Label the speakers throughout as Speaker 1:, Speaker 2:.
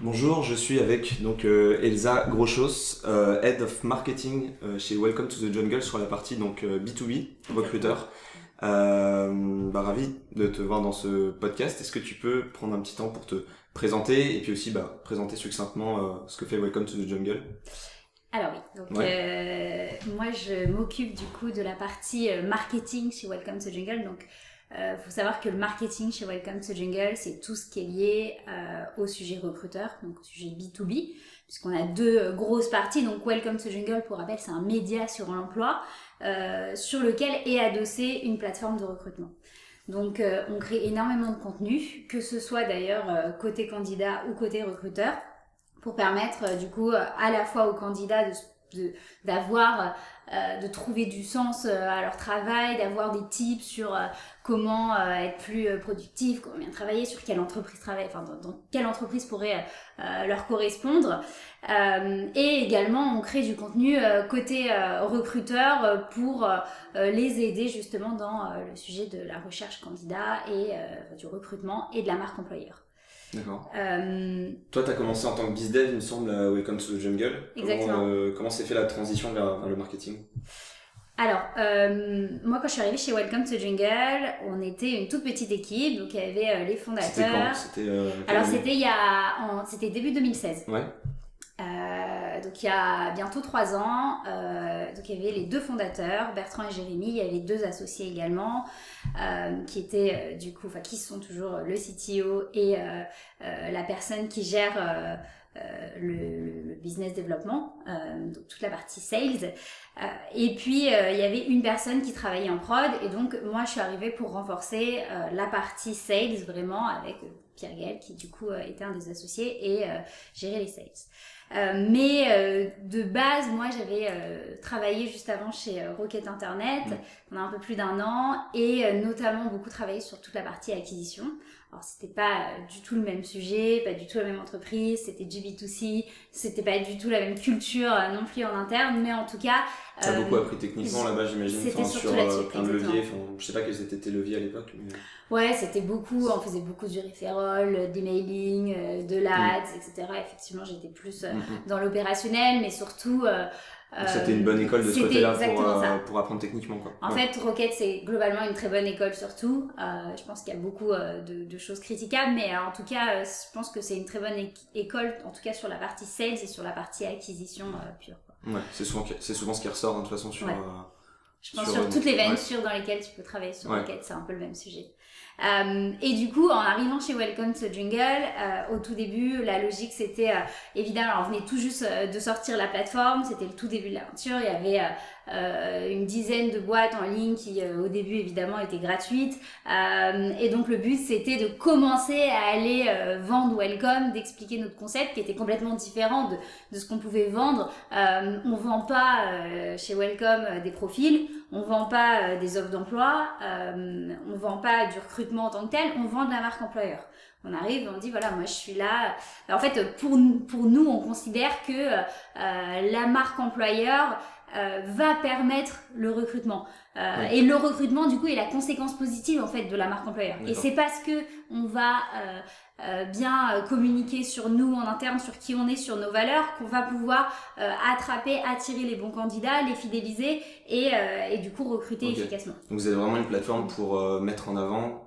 Speaker 1: Bonjour, je suis avec Elsa Groschos, Head of Marketing chez Welcome to the Jungle sur la partie B2B, recruteur. Ravi de te voir dans ce podcast. Est-ce que tu peux prendre un petit temps pour te présenter et puis aussi présenter succinctement ce que fait Welcome to the Jungle?
Speaker 2: Alors oui, moi je m'occupe du coup de la partie marketing chez Welcome to Jungle. Donc faut savoir que le marketing chez Welcome to Jungle, c'est tout ce qui est lié au sujet recruteur, donc au sujet B2B, puisqu'on a deux grosses parties. Donc Welcome to Jungle, pour rappel, c'est un média sur l'emploi sur lequel est adossée une plateforme de recrutement. Donc on crée énormément de contenu, que ce soit d'ailleurs côté candidat ou côté recruteur, pour permettre du coup à la fois aux candidats de trouver du sens à leur travail, d'avoir des tips sur comment être plus productif, comment bien travailler, sur quelle entreprise travailler, dans quelle entreprise pourrait leur correspondre. Et également on crée du contenu côté recruteur pour les aider justement dans le sujet de la recherche candidat et du recrutement et de la marque employeur.
Speaker 1: D'accord. Toi, tu as commencé en tant que BizDev, il me semble, à Welcome to the Jungle.
Speaker 2: Exactement.
Speaker 1: Comment s'est fait la transition vers le marketing?
Speaker 2: Alors, moi quand je suis arrivée chez Welcome to Jungle, on était une toute petite équipe, donc il y avait les fondateurs.
Speaker 1: C'était quand?
Speaker 2: Alors c'était début 2016.
Speaker 1: Ouais.
Speaker 2: Donc il y a bientôt 3 ans, donc il y avait les deux fondateurs, Bertrand et Jérémy, il y avait 2 associés également, qui étaient qui sont toujours le CTO et la personne qui gère le business développement, donc toute la partie sales. Et puis il y avait une personne qui travaillait en prod, et donc moi je suis arrivée pour renforcer la partie sales vraiment avec Pierre Gaël qui du coup était un des associés et gérait les sales. Mais de base, moi j'avais travaillé juste avant chez Rocket Internet pendant un peu plus d'1 an et notamment beaucoup travaillé sur toute la partie acquisition. Alors c'était pas du tout le même sujet, pas du tout la même entreprise, c'était du B2C, c'était pas du tout la même culture non plus en interne, mais en tout cas...
Speaker 1: Tu as beaucoup appris techniquement là-bas, j'imagine, sur plein de leviers. Je sais pas quels étaient tes leviers à l'époque. Mais...
Speaker 2: Ouais, c'était beaucoup, on faisait beaucoup du referral, des mailings, de l'ADS, etc. Effectivement, j'étais plus dans l'opérationnel, mais surtout...
Speaker 1: Donc c'était une bonne école de ce côté-là pour apprendre techniquement, quoi.
Speaker 2: En fait, Rocket, c'est globalement une très bonne école surtout. Je pense qu'il y a beaucoup de choses critiquables, mais en tout cas, je pense que c'est une très bonne école, en tout cas sur la partie sales et sur la partie acquisition pure, quoi.
Speaker 1: Ouais, c'est souvent ce qui ressort, de toute façon, sur...
Speaker 2: Ouais. Je pense sur toutes les ventures dans lesquelles tu peux travailler sur Rocket, c'est un peu le même sujet. Et du coup, en arrivant chez Welcome to Jungle, au tout début, la logique c'était évidemment, alors on venait tout juste de sortir la plateforme, c'était le tout début de l'aventure, il y avait une dizaine de boîtes en ligne qui au début évidemment étaient gratuites, et donc le but c'était de commencer à aller vendre Welcome, d'expliquer notre concept qui était complètement différent de ce qu'on pouvait vendre. On vend pas chez Welcome des profils, on vend pas des offres d'emploi, on vend pas du recrutement en tant que tel, on vend de la marque employeur. On arrive, on dit voilà, moi je suis là. En fait, pour nous, on considère que la marque employeur va permettre le recrutement. Et le recrutement, du coup, est la conséquence positive en fait de la marque employeur. D'accord. Et c'est parce que on va bien communiquer sur nous en interne, sur qui on est, sur nos valeurs, qu'on va pouvoir attirer les bons candidats, les fidéliser et du coup recruter efficacement.
Speaker 1: Donc vous avez vraiment une plateforme pour mettre en avant,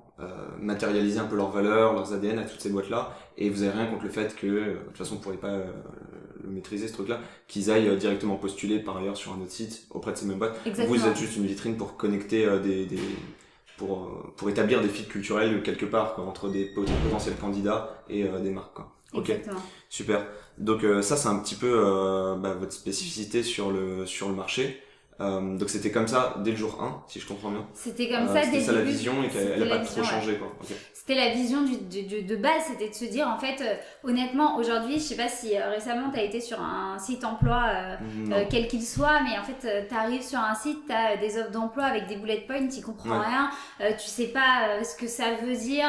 Speaker 1: matérialiser un peu leurs valeurs, leurs ADN à toutes ces boîtes-là, et vous avez rien contre le fait que, de toute façon, vous ne pourrez pas le maîtriser ce truc-là, qu'ils aillent directement postuler par ailleurs sur un autre site auprès de ces mêmes boîtes.
Speaker 2: Exactement.
Speaker 1: Vous êtes juste une vitrine pour connecter pour établir des fits culturels quelque part, quoi, entre des potentiels candidats et des marques, quoi.
Speaker 2: Exactement.
Speaker 1: Super. Donc ça c'est un petit peu votre spécificité sur le marché. Donc c'était comme ça dès le jour 1, si je comprends bien.
Speaker 2: C'était comme ça dès le début.
Speaker 1: C'était ça la vision et qu'elle n'a pas trop changé, quoi. Okay.
Speaker 2: C'était la vision de base, c'était de se dire en fait, honnêtement, aujourd'hui, je sais pas si récemment tu as été sur un site emploi, quel qu'il soit, mais en fait, tu arrives sur un site, tu as des offres d'emploi avec des bullet points, tu comprends rien, tu sais pas ce que ça veut dire,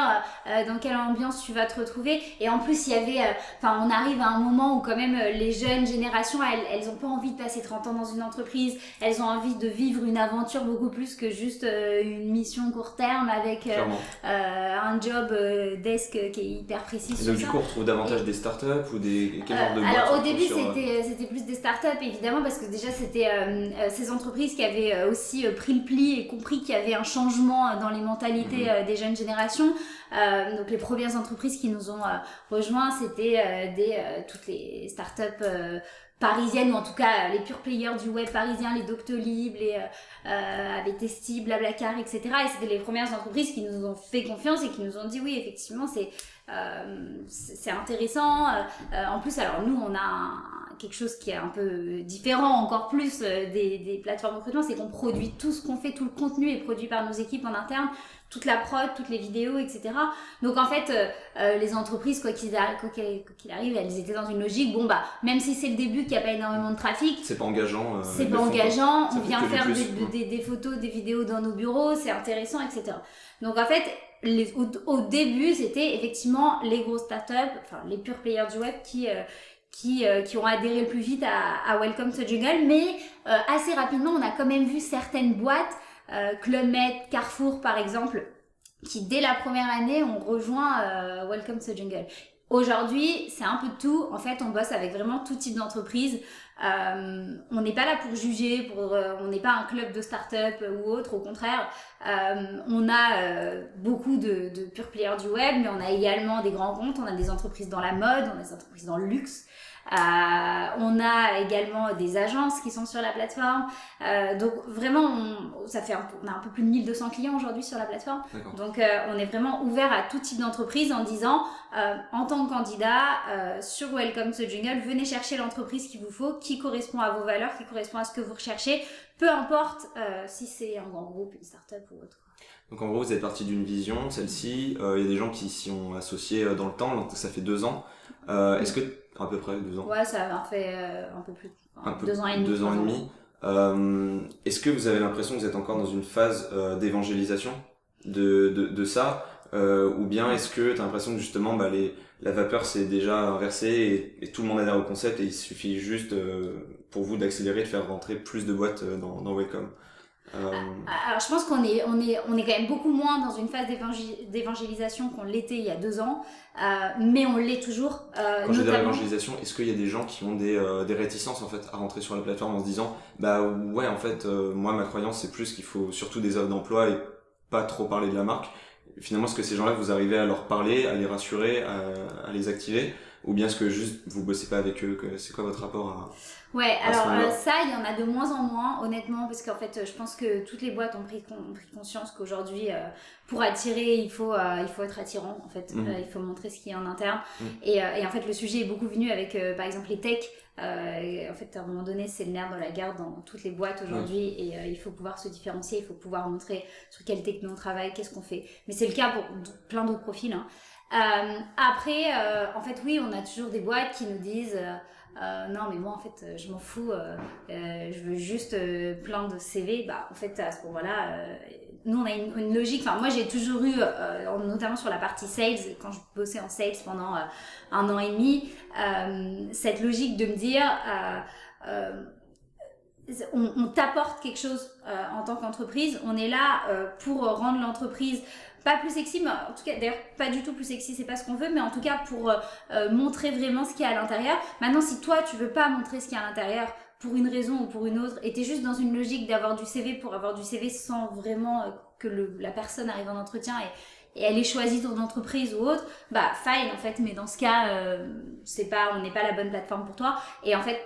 Speaker 2: dans quelle ambiance tu vas te retrouver. Et en plus, il y avait, on arrive à un moment où quand même les jeunes générations, elles ont pas envie de passer 30 ans dans une entreprise, elles elles ont envie de vivre une aventure beaucoup plus que juste une mission court terme avec un job desk qui est hyper précis.
Speaker 1: Et donc du coup on retrouve davantage des startups ou quel genre de boîtes?
Speaker 2: Alors au début c'était plus des startups évidemment, parce que déjà c'était ces entreprises qui avaient aussi pris le pli et compris qu'il y avait un changement dans les mentalités des jeunes générations. Donc les premières entreprises qui nous ont rejoints, c'était toutes les startups parisiennes, ou en tout cas les pure players du web parisien, les Doctolib, les ABTST, Blablacar, etc. Et c'était les premières entreprises qui nous ont fait confiance et qui nous ont dit oui, effectivement c'est intéressant. En plus, alors nous on a quelque chose qui est un peu différent encore plus des plateformes de recrutement, c'est qu'on produit tout ce qu'on fait, tout le contenu est produit par nos équipes en interne, toute la prod, toutes les vidéos, etc. Donc en fait, les entreprises, quoi qu'il arrive, elles étaient dans une logique, bon bah, même si c'est le début, qu'il n'y a pas énormément de trafic,
Speaker 1: c'est pas engageant.
Speaker 2: On vient faire des photos, des vidéos dans nos bureaux, c'est intéressant, etc. Donc en fait, au début, c'était effectivement les grosses startups, enfin les pure players du web qui ont adhéré le plus vite à Welcome to Jungle, mais assez rapidement, on a quand même vu certaines boîtes, Club Med, Carrefour par exemple, qui dès la première année ont rejoint Welcome to Jungle. Aujourd'hui, c'est un peu de tout. En fait, on bosse avec vraiment tout type d'entreprise. On n'est pas là pour juger, on n'est pas un club de start-up ou autre, au contraire. On a beaucoup de pure players du web, mais on a également des grands comptes, on a des entreprises dans la mode, on a des entreprises dans le luxe. On a également des agences qui sont sur la plateforme. Donc vraiment, on a un peu plus de 1200 clients aujourd'hui sur la plateforme.
Speaker 1: D'accord.
Speaker 2: Donc on est vraiment ouvert à tout type d'entreprise en disant, en tant que candidat, sur Welcome to Jungle, venez chercher l'entreprise qu'il vous faut, qui correspond à vos valeurs, qui correspond à ce que vous recherchez, peu importe si c'est un grand groupe, une start-up ou autre.
Speaker 1: Donc en gros, vous êtes parti d'une vision, celle-ci, il y a des gens qui s'y ont associés dans le temps, donc ça fait 2 ans. Est-ce que, à peu près 2 ans?
Speaker 2: Ouais, ça a fait un peu plus, 2 ans et demi.
Speaker 1: 2 ans et demi. Est-ce que vous avez l'impression que vous êtes encore dans une phase d'évangélisation de ça, ou bien est-ce que tu as l'impression que justement la vapeur s'est déjà inversée et tout le monde adhère au concept et il suffit juste pour vous d'accélérer, de faire rentrer plus de boîtes dans Welcome?
Speaker 2: Alors je pense qu'on est quand même beaucoup moins dans une phase d'évangélisation qu'on l'était il y a 2 ans, mais on l'est toujours.
Speaker 1: Quand je dis l'évangélisation, est-ce qu'il y a des gens qui ont des réticences en fait à rentrer sur la plateforme en se disant bah ouais en fait moi ma croyance c'est plus qu'il faut surtout des offres d'emploi et pas trop parler de la marque. Finalement, est-ce que ces gens-là vous arrivez à leur parler, à les rassurer, à les activer, ou bien est-ce que juste vous bossez pas avec eux? C'est quoi votre rapport à...
Speaker 2: Ouais, alors ça, il y en a de moins en moins, honnêtement, parce qu'en fait, je pense que toutes les boîtes ont pris conscience qu'aujourd'hui, pour attirer, il faut être attirant, en fait. Il faut montrer ce qu'il y a en interne. Et en fait, le sujet est beaucoup venu avec, par exemple, les techs. En fait, à un moment donné, c'est le nerf de la guerre dans toutes les boîtes aujourd'hui, et il faut pouvoir se différencier, il faut pouvoir montrer sur quelle techno on travaille, qu'est-ce qu'on fait. Mais c'est le cas pour plein d'autres profils, hein. Après, en fait, oui, on a toujours des boîtes qui nous disent... non mais moi en fait je m'en fous, je veux juste plein de CV. Bah en fait à ce moment-là nous on a une logique, enfin moi j'ai toujours eu notamment sur la partie sales, quand je bossais en sales pendant 1 an et demi, cette logique de me dire on t'apporte quelque chose en tant qu'entreprise, on est là pour rendre l'entreprise pas plus sexy, mais en tout cas, d'ailleurs, pas du tout plus sexy, c'est pas ce qu'on veut, mais en tout cas pour montrer vraiment ce qu'il y a à l'intérieur. Maintenant, si toi, tu veux pas montrer ce qu'il y a à l'intérieur pour une raison ou pour une autre, et t'es juste dans une logique d'avoir du CV pour avoir du CV sans vraiment que la personne arrive en entretien et elle ait choisi ton entreprise ou autre, bah fine en fait, mais dans ce cas, on n'est pas la bonne plateforme pour toi. Et en fait,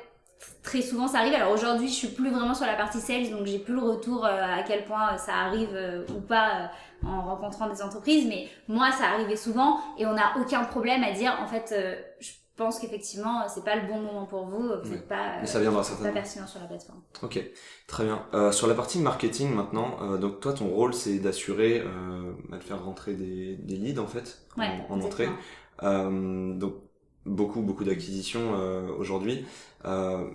Speaker 2: très souvent ça arrive. Alors aujourd'hui je suis plus vraiment sur la partie sales, donc j'ai plus le retour à quel point ça arrive ou pas en rencontrant des entreprises, mais moi ça arrivait souvent et on n'a aucun problème à dire en fait je pense qu'effectivement c'est pas le bon moment pour vous, vous n'êtes pas, pas pertinent sur la plateforme.
Speaker 1: Ok, très bien. Sur la partie marketing maintenant, donc toi ton rôle c'est d'assurer de faire rentrer des leads en fait en entrée, donc beaucoup d'acquisitions aujourd'hui.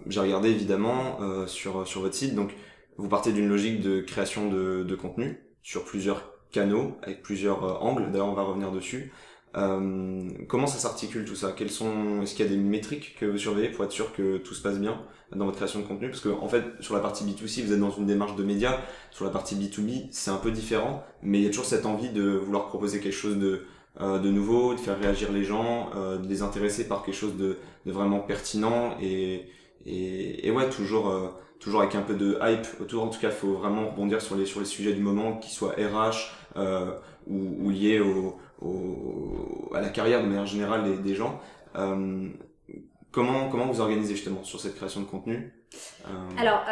Speaker 1: J'ai regardé évidemment sur votre site, donc vous partez d'une logique de création de contenu sur plusieurs canaux avec plusieurs angles, d'ailleurs on va revenir dessus. Comment ça s'articule tout ça? Est-ce qu'il y a des métriques que vous surveillez pour être sûr que tout se passe bien dans votre création de contenu? Parce que en fait, sur la partie B2C, vous êtes dans une démarche de média. Sur la partie B2B, c'est un peu différent, mais il y a toujours cette envie de vouloir proposer quelque chose de nouveau, de faire réagir les gens, de les intéresser par quelque chose de vraiment pertinent et ouais, toujours avec un peu de hype autour. En tout cas, il faut vraiment rebondir sur les sujets du moment, qu'ils soient RH ou liés à la carrière de manière générale des gens. Comment vous organisez justement sur cette création de contenu?
Speaker 2: Alors,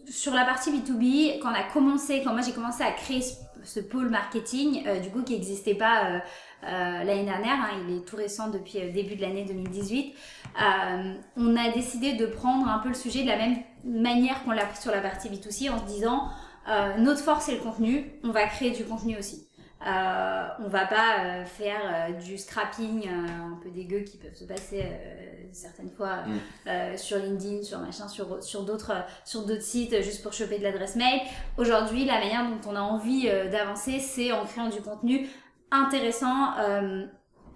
Speaker 2: sur la partie B2B, quand moi j'ai commencé à créer ce pôle marketing, du coup qui n'existait pas l'année dernière, hein, il est tout récent depuis début de l'année 2018, on a décidé de prendre un peu le sujet de la même manière qu'on l'a pris sur la partie B2C en se disant notre force c'est le contenu, on va créer du contenu aussi. On va pas faire du scrapping un peu dégueu qui peuvent se passer certaines fois sur LinkedIn, sur machin, sur d'autres sites juste pour choper de l'adresse mail. Aujourd'hui, la manière dont on a envie d'avancer, c'est en créant du contenu intéressant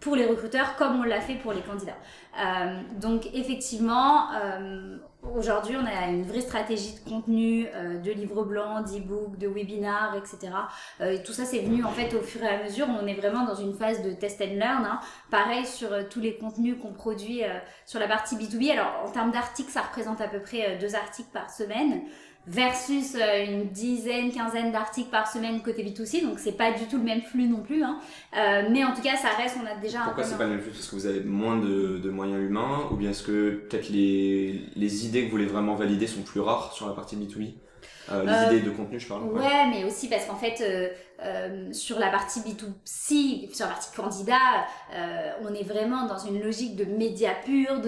Speaker 2: pour les recruteurs comme on l'a fait pour les candidats. Donc effectivement, aujourd'hui on a une vraie stratégie de contenu, de livres blancs, d'e-books, de webinars, etc. Et tout ça c'est venu en fait au fur et à mesure. On est vraiment dans une phase de test and learn. Hein. Pareil sur tous les contenus qu'on produit sur la partie B2B. Alors en termes d'articles, ça représente à peu près 2 articles par semaine. Versus une quinzaine d'articles par semaine côté B2C, donc c'est pas du tout le même flux non plus, hein. Mais en tout cas ça reste, on a déjà
Speaker 1: Pourquoi c'est pas le même flux? Parce que vous avez moins de moyens humains, ou bien est-ce que peut-être les idées que vous voulez vraiment valider sont plus rares sur la partie B2B? Les idées de contenu, je parle.
Speaker 2: Ouais, mais aussi parce qu'en fait, sur la partie B2C, sur la partie candidat, on est vraiment dans une logique de média pur,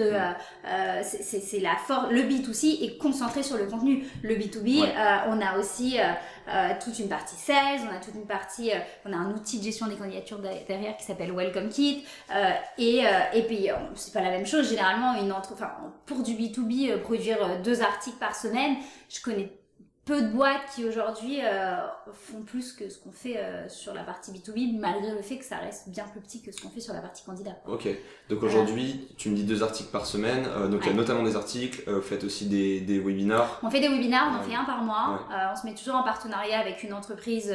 Speaker 2: c'est le B2C est concentré sur le contenu. Le B2B, on a aussi toute une partie sales, on a toute une partie, on a un outil de gestion des candidatures derrière qui s'appelle Welcome Kit, et puis c'est pas la même chose. Généralement, pour du B2B, produire 2 articles par semaine, je connais peu de boîtes qui aujourd'hui font plus que ce qu'on fait sur la partie B2B, malgré le fait que ça reste bien plus petit que ce qu'on fait sur la partie candidat.
Speaker 1: Ok, donc aujourd'hui, tu me dis 2 articles par semaine, donc il y a notamment des articles, vous faites aussi des webinars.
Speaker 2: On fait des webinars, on en fait un par mois, on se met toujours en partenariat avec une entreprise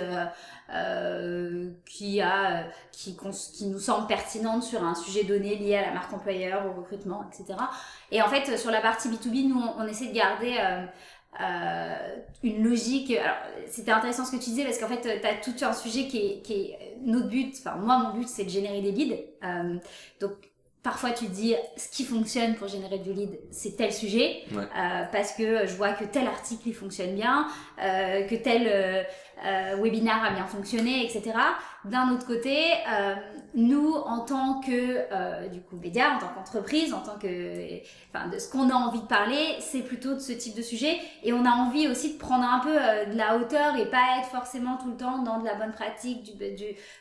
Speaker 2: qui nous semble pertinente sur un sujet donné lié à la marque employeur, au recrutement, etc. Et en fait, sur la partie B2B, nous on essaie de garder une logique. Alors c'était intéressant ce que tu disais parce qu'en fait tu as tout un sujet qui est notre but, enfin moi mon but c'est de générer des leads, donc parfois tu te dis ce qui fonctionne pour générer du lead c'est tel sujet, parce que je vois que tel article il fonctionne bien, que tel webinar a bien fonctionné, etc. D'un autre côté, nous en tant que du coup média, en tant qu'entreprise, de ce qu'on a envie de parler, c'est plutôt de ce type de sujet, et on a envie aussi de prendre un peu de la hauteur et pas être forcément tout le temps dans de la bonne pratique,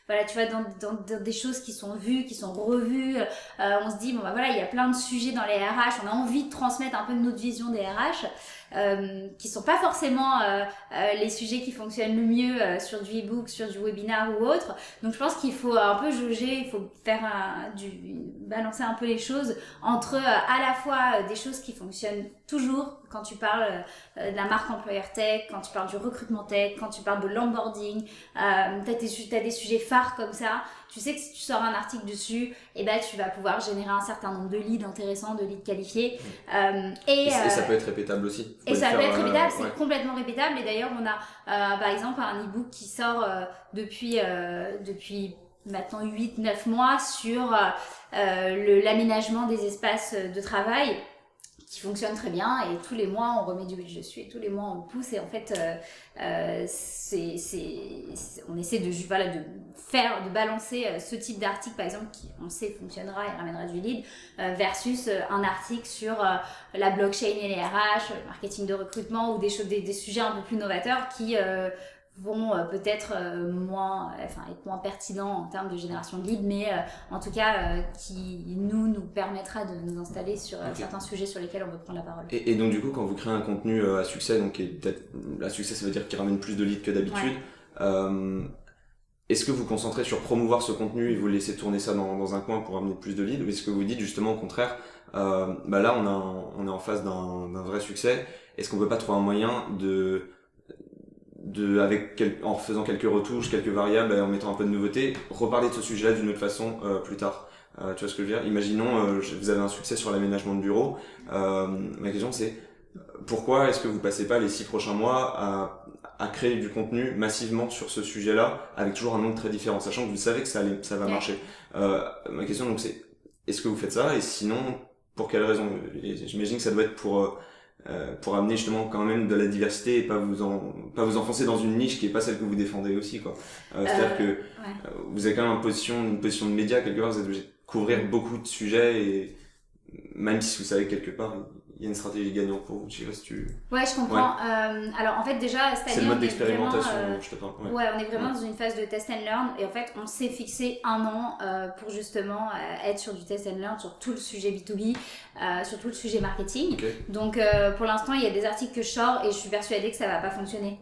Speaker 2: voilà, tu vois, dans des choses qui sont vues, qui sont revues. On se dit bon bah voilà, il y a plein de sujets dans les RH, on a envie de transmettre un peu de notre vision des RH. Qui sont pas forcément les sujets qui fonctionnent le mieux sur du e-book, sur du webinar ou autre. Donc je pense qu'il faut un peu jauger, il faut faire balancer un peu les choses entre à la fois des choses qui fonctionnent toujours quand tu parles de la marque employeur tech, quand tu parles du recrutement tech, quand tu parles de l'onboarding, t'as des sujets phares comme ça. Tu sais que si tu sors un article dessus, et ben tu vas pouvoir générer un certain nombre de leads intéressants, de leads qualifiés.
Speaker 1: Et ça peut être répétable aussi.
Speaker 2: Et ça peut être répétable, c'est complètement répétable. Et d'ailleurs, on a par exemple un e-book qui sort depuis maintenant 8-9 mois sur l'aménagement des espaces de travail, qui fonctionne très bien, et tous les mois on remet du budget dessus, et tous les mois on le pousse, et en fait on essaie de balancer ce type d'article par exemple qui on sait fonctionnera et ramènera du lead, versus un article sur la blockchain et les RH, le marketing de recrutement, ou des sujets un peu plus novateurs qui vont peut-être être moins pertinents en termes de génération de leads, mais en tout cas qui nous permettra de nous installer sur certains sujets sur lesquels on veut prendre la parole.
Speaker 1: Et donc du coup, quand vous créez un contenu à succès, donc peut-être à succès ça veut dire qu'il ramène plus de leads que d'habitude, est-ce que vous concentrez sur promouvoir ce contenu et vous laissez tourner ça dans un coin pour amener plus de leads, ou est-ce que vous dites justement au contraire, là on est en face d'un vrai succès, est-ce qu'on peut pas trouver un moyen en faisant quelques retouches, quelques variables, en mettant un peu de nouveauté, reparler de ce sujet-là d'une autre façon plus tard. Tu vois ce que je veux dire? Imaginons, vous avez un succès sur l'aménagement de bureau. Ma question c'est, pourquoi est-ce que vous passez pas les 6 prochains mois à créer du contenu massivement sur ce sujet-là, avec toujours un angle très différent, sachant que vous savez que ça va marcher. Ma question donc c'est, est-ce que vous faites ça? Et sinon, pour quelle raison? Et j'imagine que ça doit être pour amener justement quand même de la diversité et pas vous enfoncer dans une niche qui est pas celle que vous défendez aussi, quoi. C'est-à-dire que vous avez quand même une position de média quelque part, vous êtes obligé de couvrir beaucoup de sujets, et même si vous savez que quelque part il y a une stratégie gagnante pour vous. Je sais pas si tu...
Speaker 2: Ouais, je comprends. Alors en fait déjà cette année,
Speaker 1: c'est le mode d'expérimentation dont je te parle.
Speaker 2: Ouais, on est vraiment dans une phase de test and learn, et en fait on s'est fixé 1 an pour justement être sur du test and learn sur tout le sujet B2B, sur tout le sujet marketing. Donc pour l'instant il y a des articles que je sors et je suis persuadée que ça va pas fonctionner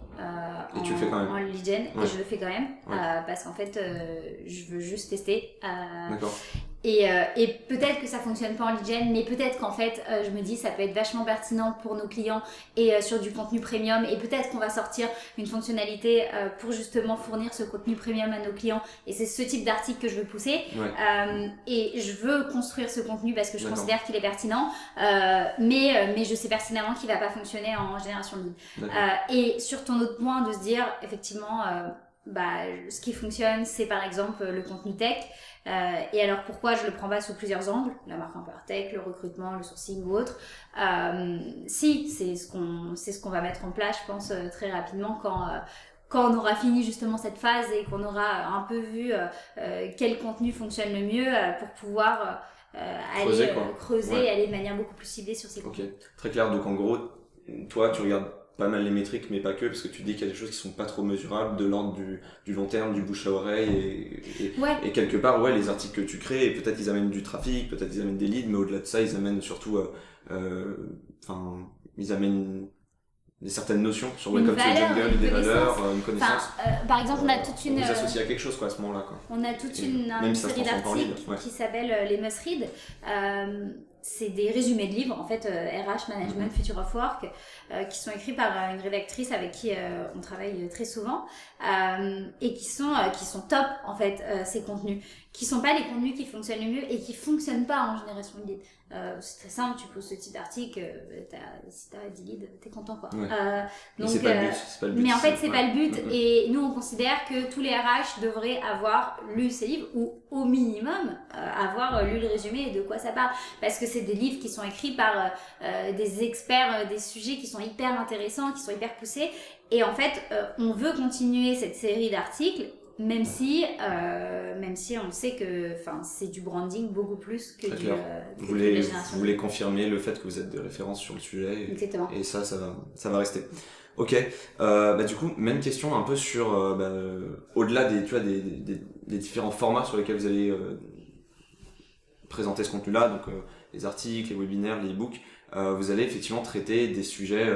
Speaker 1: et tu le fais quand même
Speaker 2: en lead gen, et je le fais quand même parce qu'en fait je veux juste tester.
Speaker 1: D'accord.
Speaker 2: Et peut-être que ça fonctionne pas en lead gen, mais peut-être qu'en fait je me dis ça peut être vachement pertinent pour nos clients et sur du contenu premium, et peut-être qu'on va sortir une fonctionnalité pour justement fournir ce contenu premium à nos clients, et c'est ce type d'article que je veux pousser. Et je veux construire ce contenu parce que je considère qu'il est pertinent, mais je sais pertinemment qu'il va pas fonctionner en génération de lead. Et sur ton autre point de se dire effectivement ce qui fonctionne c'est par exemple le contenu tech. Et alors pourquoi je le prends pas sous plusieurs angles, la marque Empower Tech, le recrutement, le sourcing ou autre. Si, c'est ce qu'on va mettre en place, je pense, très rapidement quand on aura fini justement cette phase et qu'on aura un peu vu quel contenu fonctionne le mieux pour pouvoir creuser et aller de manière beaucoup plus ciblée sur ces contenus.
Speaker 1: Très clair. Donc en gros, toi tu regardes pas mal les métriques, mais pas que, parce que tu dis qu'il y a des choses qui sont pas trop mesurables, de l'ordre du long terme, du bouche à oreille, et quelque part, les articles que tu crées, et peut-être ils amènent du trafic, peut-être ils amènent des leads, mais au-delà de ça, ils amènent surtout, ils amènent des certaines notions sur Welcome to the Jungle, des valeurs, une connaissance.
Speaker 2: Par exemple, on a toute une...
Speaker 1: On vous associe à quelque chose, à ce moment-là, quoi.
Speaker 2: On a toute une série d'articles qui s'appelle les must read. C'est des résumés de livres, en fait, RH, Management, Future of Work, qui sont écrits par une rédactrice avec qui on travaille très souvent, et qui sont top, en fait, ces contenus, qui sont pas les contenus qui fonctionnent le mieux et qui fonctionnent pas en génération de leads. C'est très simple, tu poses ce type d'article, si t'as 10 leads, t'es content, quoi.
Speaker 1: Donc, c'est pas le but.
Speaker 2: Mais en fait, c'est pas le but, et nous, on considère que tous les RH devraient avoir lu ces livres, ou au minimum, avoir lu le résumé et de quoi ça parle, parce que c'est des livres qui sont écrits par des experts des sujets qui sont hyper intéressants, qui sont hyper poussés, et en fait on veut continuer cette série d'articles, même si on sait que c'est du branding beaucoup plus que du
Speaker 1: vous voulez confirmer le fait que vous êtes des références sur le sujet,
Speaker 2: exactement.
Speaker 1: Et ça va rester. Ok, du coup, même question un peu sur au-delà des différents formats sur lesquels vous allez présenter ce contenu-là, donc les articles, les webinaires, les e-books, vous allez effectivement traiter des sujets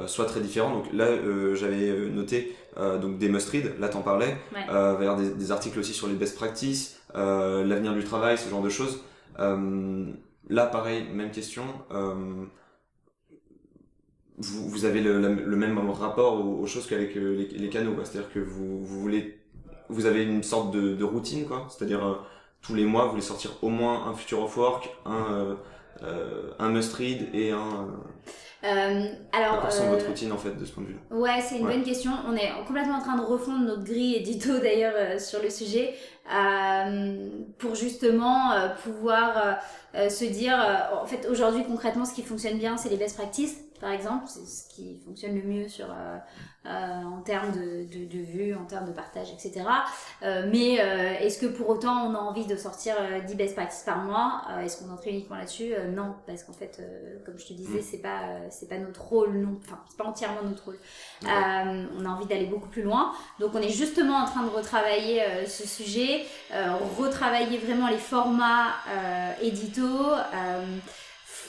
Speaker 1: soit très différents. Donc là, j'avais noté donc des must-read, là t'en parlais, il va y avoir des articles aussi sur les best practices, l'avenir du travail, ce genre de choses. Là, pareil, même question. Vous avez le même rapport aux choses qu'avec les canaux, quoi. C'est-à-dire que vous avez une sorte de routine, quoi. C'est-à-dire tous les mois, vous voulez sortir au moins un Future of Work, un must-read et un... Alors, c'est votre routine en fait de ce point de vue.
Speaker 2: Ouais, c'est une bonne question. On est complètement en train de refondre notre grille édito d'ailleurs sur le sujet pour justement pouvoir se dire en fait aujourd'hui concrètement ce qui fonctionne bien c'est les best practices par exemple, c'est ce qui fonctionne le mieux en termes de vues, en termes de partage, etc. Mais est-ce que pour autant on a envie de sortir 10 best practices par mois? Est-ce qu'on entre uniquement là-dessus? Non, parce qu'en fait, comme je te disais, c'est pas notre rôle, non. Enfin, c'est pas entièrement notre rôle. On a envie d'aller beaucoup plus loin. Donc on est justement en train de retravailler ce sujet, retravailler vraiment les formats édito,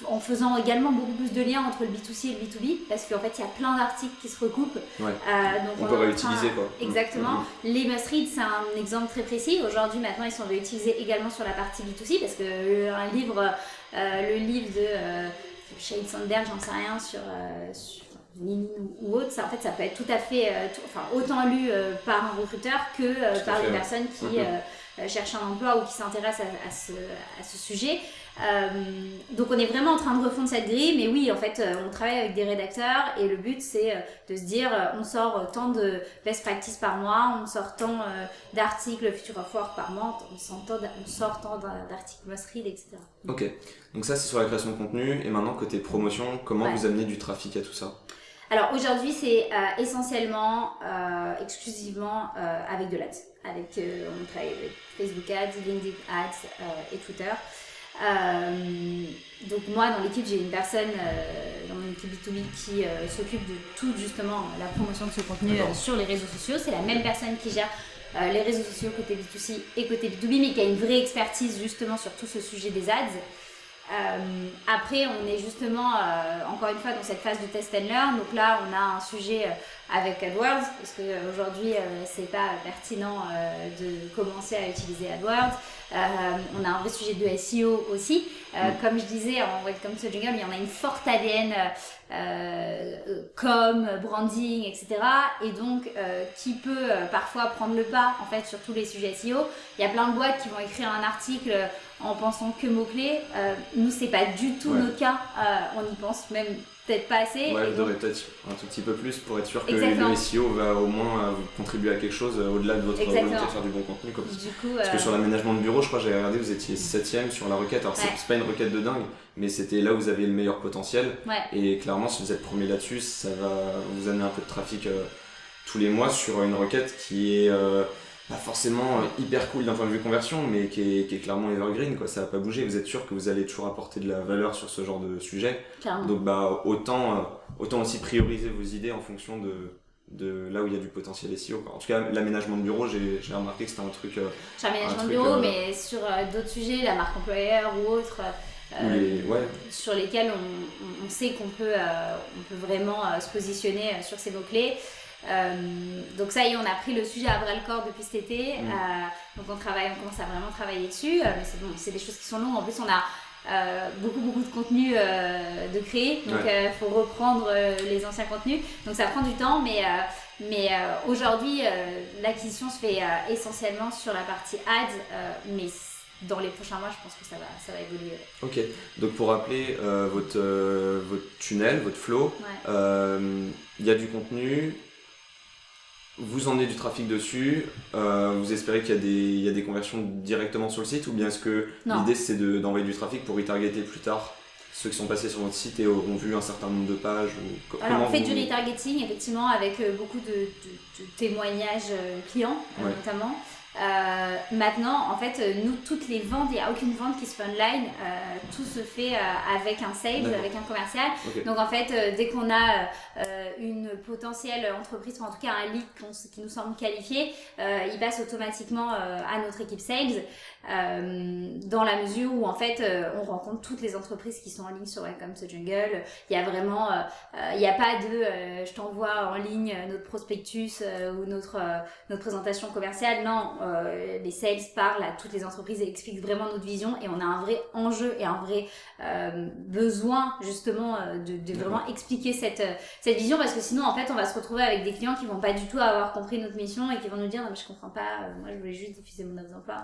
Speaker 2: en faisant également beaucoup plus de liens entre le B2C et le B2B, parce qu'en fait il y a plein d'articles qui se recoupent.
Speaker 1: Ouais.
Speaker 2: Donc
Speaker 1: on peut réutiliser quoi.
Speaker 2: Exactement. Les must-read, c'est un exemple très précis. Aujourd'hui, maintenant, ils sont réutilisés également sur la partie B2C, parce que le livre de Shane Sanders, j'en sais rien, sur LinkedIn ou autre, ça, en fait, ça peut être tout à fait autant lu par un recruteur que par une personne qui cherche un emploi ou qui s'intéresse à ce sujet. Donc on est vraiment en train de refondre cette grille, mais oui, en fait, on travaille avec des rédacteurs et le but c'est de se dire on sort tant de best practice par mois, on sort tant d'articles Future of Work par mois, on sort tant d'articles must read, etc.
Speaker 1: Ok, donc ça c'est sur la création de contenu, et maintenant côté promotion, comment vous amenez du trafic à tout ça?
Speaker 2: Alors aujourd'hui c'est essentiellement, exclusivement avec de l'ADS. On travaille avec Facebook Ads, LinkedIn Ads et Twitter. Donc moi dans l'équipe j'ai une personne dans mon équipe B2B qui s'occupe de tout justement la promotion de ce contenu sur les réseaux sociaux. C'est la même personne qui gère les réseaux sociaux côté B2C et côté B2B, mais qui a une vraie expertise justement sur tout ce sujet des ads. Après on est justement encore une fois dans cette phase de test and learn, donc là on a un sujet avec AdWords, parce qu'aujourd'hui c'est pas pertinent de commencer à utiliser AdWords. On a un vrai sujet de SEO aussi. Comme je disais en Welcome to the Jungle, il y en a une forte ADN com, branding, etc. Et donc qui peut parfois prendre le pas en fait sur tous les sujets SEO. Il y a plein de boîtes qui vont écrire un article en pensant que mots-clés. Nous c'est pas du tout notre cas. On y pense même peut-être pas assez.
Speaker 1: Ouais, vous devrez peut-être un tout petit peu plus pour être sûr que le SEO va au moins vous contribuer à quelque chose au-delà de votre volonté de faire du bon contenu. Comme ça. Parce que sur l'aménagement de bureau, je crois que j'avais regardé, vous étiez 7ème sur la requête. Alors c'est pas une requête de dingue, mais c'était là où vous aviez le meilleur potentiel. Et clairement, si vous êtes premier là-dessus, ça va vous amener un peu de trafic tous les mois sur une requête qui est pas forcément hyper cool d'un point de vue conversion, mais qui est clairement evergreen, quoi. Ça va pas bouger. Vous êtes sûr que vous allez toujours apporter de la valeur sur ce genre de sujet.
Speaker 2: Clairement.
Speaker 1: Donc autant aussi prioriser vos idées en fonction de là où il y a du potentiel SEO, quoi. En tout cas, l'aménagement de bureau, j'ai remarqué que c'était un truc.
Speaker 2: L'aménagement de bureau, mais sur d'autres sujets, la marque employeur ou autre. Sur lesquels on sait qu'on peut vraiment se positionner sur ces mots-clés. Donc ça y est, on a pris le sujet à bras le corps depuis cet été. Donc on commence à vraiment travailler dessus. Mais c'est des choses qui sont longues. En plus, on a beaucoup de contenu de créer. Donc faut reprendre les anciens contenus. Donc ça prend du temps, mais aujourd'hui, l'acquisition se fait essentiellement sur la partie ads. Mais dans les prochains mois, je pense que ça va évoluer.
Speaker 1: Ok, donc pour rappeler votre tunnel, votre flow, il y a du contenu, vous emmenez du trafic dessus, vous espérez qu'il y a des conversions directement sur le site, ou bien est-ce que l'idée c'est d'envoyer du trafic pour retargeter plus tard ceux qui sont passés sur votre site et auront vu un certain nombre de pages
Speaker 2: Alors on fait du retargeting effectivement avec beaucoup de témoignages clients notamment. Maintenant, en fait, nous, toutes les ventes, il n'y a aucune vente qui se fait online, tout se fait avec un sales, avec un commercial. Donc en fait, dès qu'on a une potentielle entreprise, ou en tout cas un lead qui nous semble qualifié, il passe automatiquement à notre équipe sales, dans la mesure où en fait, on rencontre toutes les entreprises qui sont en ligne sur Welcome to Jungle. Il y a vraiment, il n'y a pas de je t'envoie en ligne notre prospectus ou notre présentation commerciale. Non, les sales parlent à toutes les entreprises et expliquent vraiment notre vision, et on a un vrai enjeu et un vrai besoin justement de vraiment expliquer cette vision, parce que sinon en fait on va se retrouver avec des clients qui vont pas du tout avoir compris notre mission et qui vont nous dire non mais je comprends pas, moi je voulais juste diffuser mon offre d'emploi,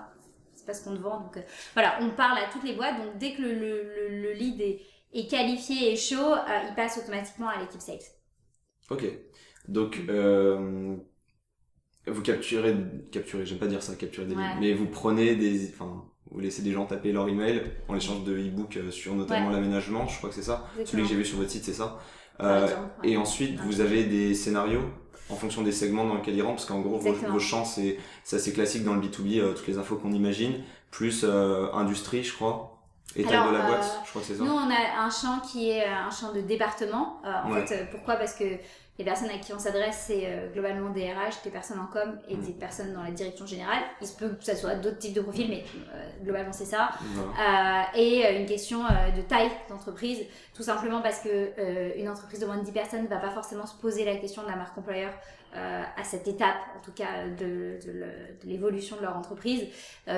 Speaker 2: c'est pas ce qu'on te vend. Donc voilà, on parle à toutes les boîtes, donc dès que le lead est qualifié et chaud, il passe automatiquement à l'équipe sales.
Speaker 1: Ok, donc vous capturez, j'aime pas dire ça, capturer des leads, mais vous prenez vous laissez des gens taper leur email en échange de e-book sur notamment l'aménagement, je crois que c'est ça. Exactement. Celui que j'ai vu sur votre site, c'est ça. Et ensuite, vous avez des scénarios en fonction des segments dans lesquels ils rentrent, parce qu'en gros, vos champs, c'est assez classique dans le B2B, toutes les infos qu'on imagine, plus industrie, je crois. Et taille de la boîte, je crois que c'est ça.
Speaker 2: Nous, on a un champ qui est un champ de département. En fait, pourquoi ? Parce que Les personnes à qui on s'adresse, c'est globalement des RH, des personnes en com et des personnes dans la direction générale. Il se peut que ça soit d'autres types de profils, mais globalement c'est ça. Et une question de taille d'entreprise, tout simplement parce que une entreprise de moins de 10 personnes ne va pas forcément se poser la question de la marque employeur à cette étape, en tout cas de l'évolution de leur entreprise.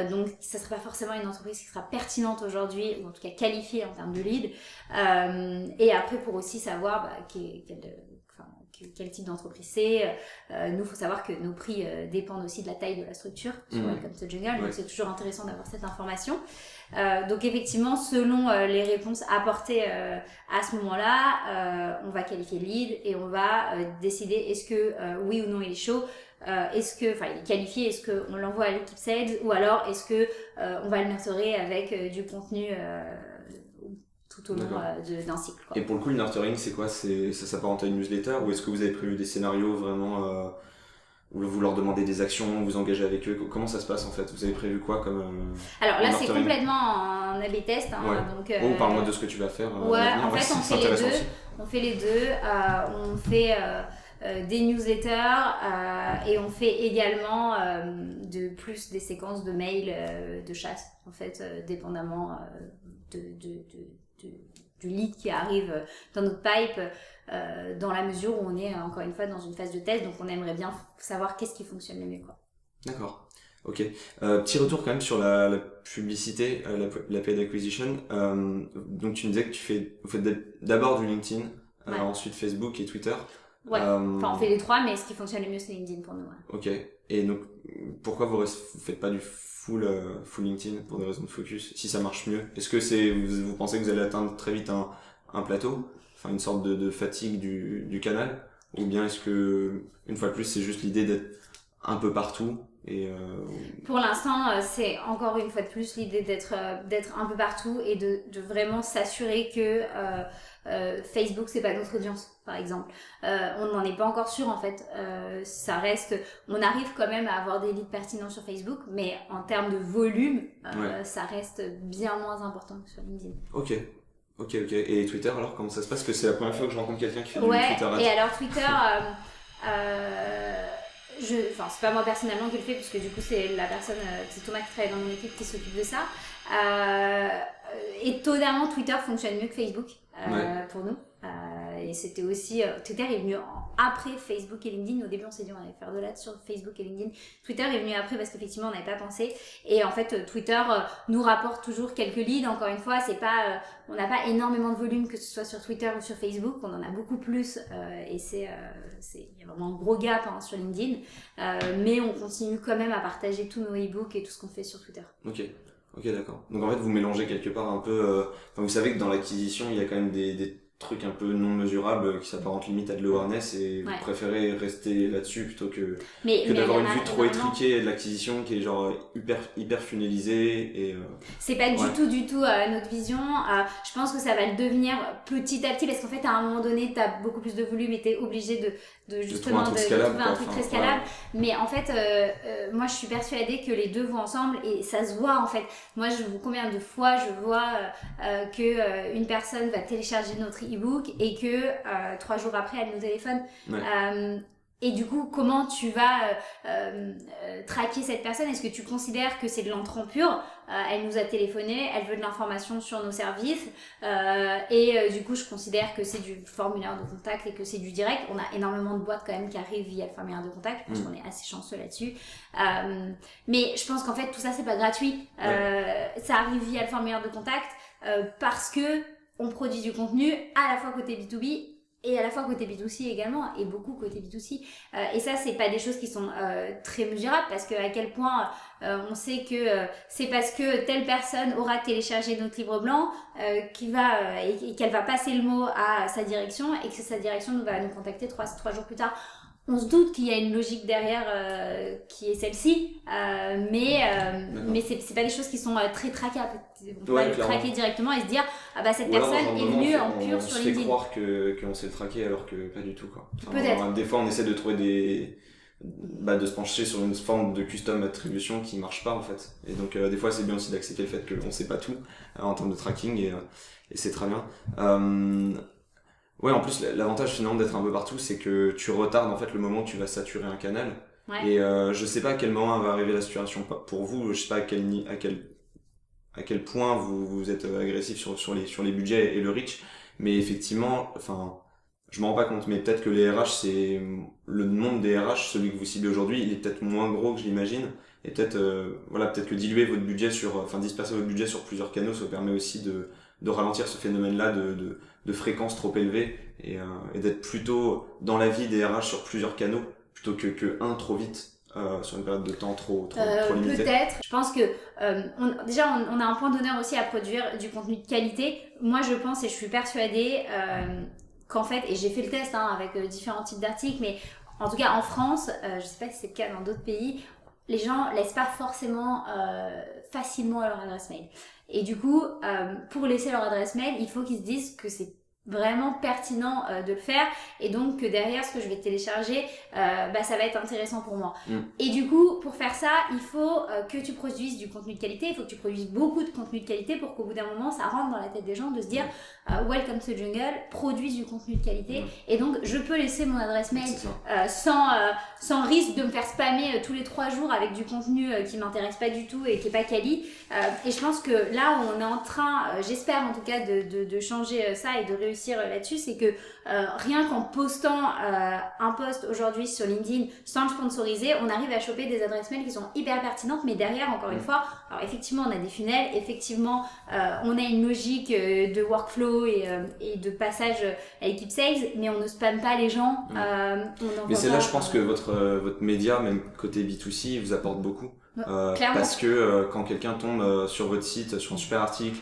Speaker 2: Donc ça ne sera pas forcément une entreprise qui sera pertinente aujourd'hui, ou en tout cas qualifiée en termes de lead. Et après, pour aussi savoir quel type d'entreprise c'est. Nous, il faut savoir que nos prix dépendent aussi de la taille de la structure sur Welcome to Jungle, donc c'est toujours intéressant d'avoir cette information. Donc effectivement, selon les réponses apportées à ce moment-là, on va qualifier le lead et on va décider est-ce que oui ou non il est chaud, il est qualifié, est-ce qu'on l'envoie à l'équipe sales ou alors est-ce que on va le nurturer avec du contenu tout au long d'un cycle, quoi.
Speaker 1: Et pour le coup, le nurturing, c'est quoi? Ça s'apparente à une newsletter ou est-ce que vous avez prévu des scénarios vraiment où vous leur demandez des actions, vous engagez avec eux? Comment ça se passe en fait? Vous avez prévu quoi comme
Speaker 2: Alors là, c'est complètement un A/B test. Donc,
Speaker 1: parle-moi de ce que tu vas faire.
Speaker 2: En fait, on fait les deux. On fait les deux. On fait des newsletters et on fait également des séquences de mails de chasse, en fait, dépendamment du lead qui arrive dans notre pipe, dans la mesure où on est encore une fois dans une phase de test, donc on aimerait bien savoir qu'est-ce qui fonctionne le mieux, quoi.
Speaker 1: D'accord, ok. Petit retour quand même sur la publicité, la paid acquisition. Donc tu me disais que vous faites d'abord du LinkedIn, ensuite Facebook et Twitter.
Speaker 2: On fait les trois, mais ce qui fonctionne le mieux c'est LinkedIn pour nous.
Speaker 1: Ok, et donc pourquoi vous faites pas du full LinkedIn pour des raisons de focus, si ça marche mieux? Est-ce que vous pensez que vous allez atteindre très vite un plateau, enfin une sorte de fatigue du canal, ou bien est-ce que une fois de plus c'est juste l'idée d'être un peu partout et
Speaker 2: Pour l'instant, c'est encore une fois de plus l'idée d'être un peu partout et de vraiment s'assurer que Facebook c'est pas notre audience, par exemple. On n'en est pas encore sûr en fait. Ça reste, on arrive quand même à avoir des leads pertinents sur Facebook, mais en termes de volume, ça reste bien moins important que sur LinkedIn.
Speaker 1: Ok. Et Twitter alors, comment ça se passe? Parce que c'est la première fois que je rencontre quelqu'un qui fait du Twitter.
Speaker 2: Et alors Twitter, c'est pas moi personnellement qui le fait, parce que du coup c'est Thomas qui travaille dans mon équipe qui s'occupe de ça. Étonnamment, Twitter fonctionne mieux que Facebook pour nous. Et c'était aussi Twitter est venu après Facebook et LinkedIn. Au début on s'est dit on allait faire de l'ads sur Facebook et LinkedIn. Twitter est venu après parce qu'effectivement on n'avait pas pensé, et en fait Twitter nous rapporte toujours quelques leads. Encore une fois, c'est pas on n'a pas énormément de volume, que ce soit sur Twitter ou sur Facebook. On en a beaucoup plus et il y a vraiment un gros gap sur LinkedIn, mais on continue quand même à partager tous nos e-books et tout ce qu'on fait sur Twitter.
Speaker 1: Ok, d'accord. Donc en fait vous mélangez quelque part un peu vous savez que dans l'acquisition il y a quand même des trucs un peu non mesurables qui s'apparentent limite à de l'awareness, et vous préférez rester là-dessus plutôt que d'avoir une vue trop étriquée de l'acquisition qui est genre hyper funnеlisée et
Speaker 2: c'est pas du tout notre vision. Je pense que ça va le devenir petit à petit, parce qu'en fait à un moment donné t'as beaucoup plus de volume et t'es obligé de justement trouver un truc très scalable. Mais en fait moi je suis persuadée que les deux vont ensemble et ça se voit en fait. Moi combien de fois je vois que une personne va télécharger notre e-book et que 3 jours après elle nous téléphone. Et du coup, comment tu vas traquer cette personne? Est-ce que tu considères que c'est de l'entrant pur? Elle nous a téléphoné, elle veut de l'information sur nos services, et du coup, je considère que c'est du formulaire de contact et que c'est du direct. On a énormément de boîtes quand même qui arrivent via le formulaire de contact. Je pense qu'on est assez chanceux là-dessus. Mais je pense qu'en fait, tout ça, c'est pas gratuit. Ça arrive via le formulaire de contact parce que on produit du contenu à la fois côté B2B et à la fois côté B2C également, et beaucoup côté B2C. Et ça, c'est pas des choses qui sont très mesurables, parce que à quel point on sait que c'est parce que telle personne aura téléchargé notre livre blanc et qu'elle va passer le mot à sa direction, et que sa direction va nous contacter 3 jours plus tard. On se doute qu'il y a une logique derrière qui est celle-ci, mais c'est pas des choses qui sont très traquables. On peut pas le traquer directement et se dire cette personne est venue en pur sur LinkedIn.
Speaker 1: On se fait croire qu'on sait le traquer alors que pas du tout, quoi.
Speaker 2: Peut-être.
Speaker 1: Des fois on essaie de trouver de se pencher sur une forme de custom attribution qui marche pas en fait. Et donc des fois c'est bien aussi d'accepter le fait qu'on sait pas tout en termes de tracking, et c'est très bien. Ouais, en plus, l'avantage finalement d'être un peu partout, c'est que tu retardes en fait le moment où tu vas saturer un canal.
Speaker 2: Ouais.
Speaker 1: Et je sais pas à quel moment va arriver la saturation pour vous, je sais pas à quel point vous êtes agressif sur les budgets et le reach, mais effectivement, enfin, je m'en rends pas compte, mais peut-être que les RH, c'est le nombre des RH, celui que vous ciblez aujourd'hui, il est peut-être moins gros que je l'imagine, et peut-être voilà, peut-être que diluer votre budget disperser votre budget sur plusieurs canaux, ça permet aussi de ralentir ce phénomène-là de fréquence trop élevée et d'être plutôt dans la vie des RH sur plusieurs canaux plutôt que un trop vite. Sur une période de temps trop limitée.
Speaker 2: Peut-être. Je pense que on a un point d'honneur aussi à produire du contenu de qualité. Moi, je pense et je suis persuadée qu'en fait, et j'ai fait le test avec différents types d'articles, mais en tout cas en France, je sais pas si c'est le cas dans d'autres pays, les gens laissent pas forcément facilement leur adresse mail. Et du coup, pour laisser leur adresse mail, il faut qu'ils se disent que c'est vraiment pertinent de le faire, et donc que derrière ce que je vais télécharger ça va être intéressant pour moi. Et du coup, pour faire ça, il faut que tu produises du contenu de qualité, il faut que tu produises beaucoup de contenu de qualité pour qu'au bout d'un moment ça rentre dans la tête des gens de se dire Welcome to Jungle produit du contenu de qualité, et donc je peux laisser mon adresse mail sans risque de me faire spammer tous les 3 jours avec du contenu qui m'intéresse pas du tout et qui est pas quali. Et je pense que là où on est en train, j'espère en tout cas de changer ça et de réussir là-dessus, c'est que rien qu'en postant un post aujourd'hui sur LinkedIn sans le sponsoriser, on arrive à choper des adresses mail qui sont hyper pertinentes, mais derrière, encore une fois, alors effectivement on a des funnels, effectivement on a une logique de workflow et de passage à l'équipe sales, mais on ne spamme pas les gens.
Speaker 1: Mais c'est là, je pense que votre média, même côté B2C, vous apporte beaucoup. Parce que quand quelqu'un tombe sur votre site, sur un super article,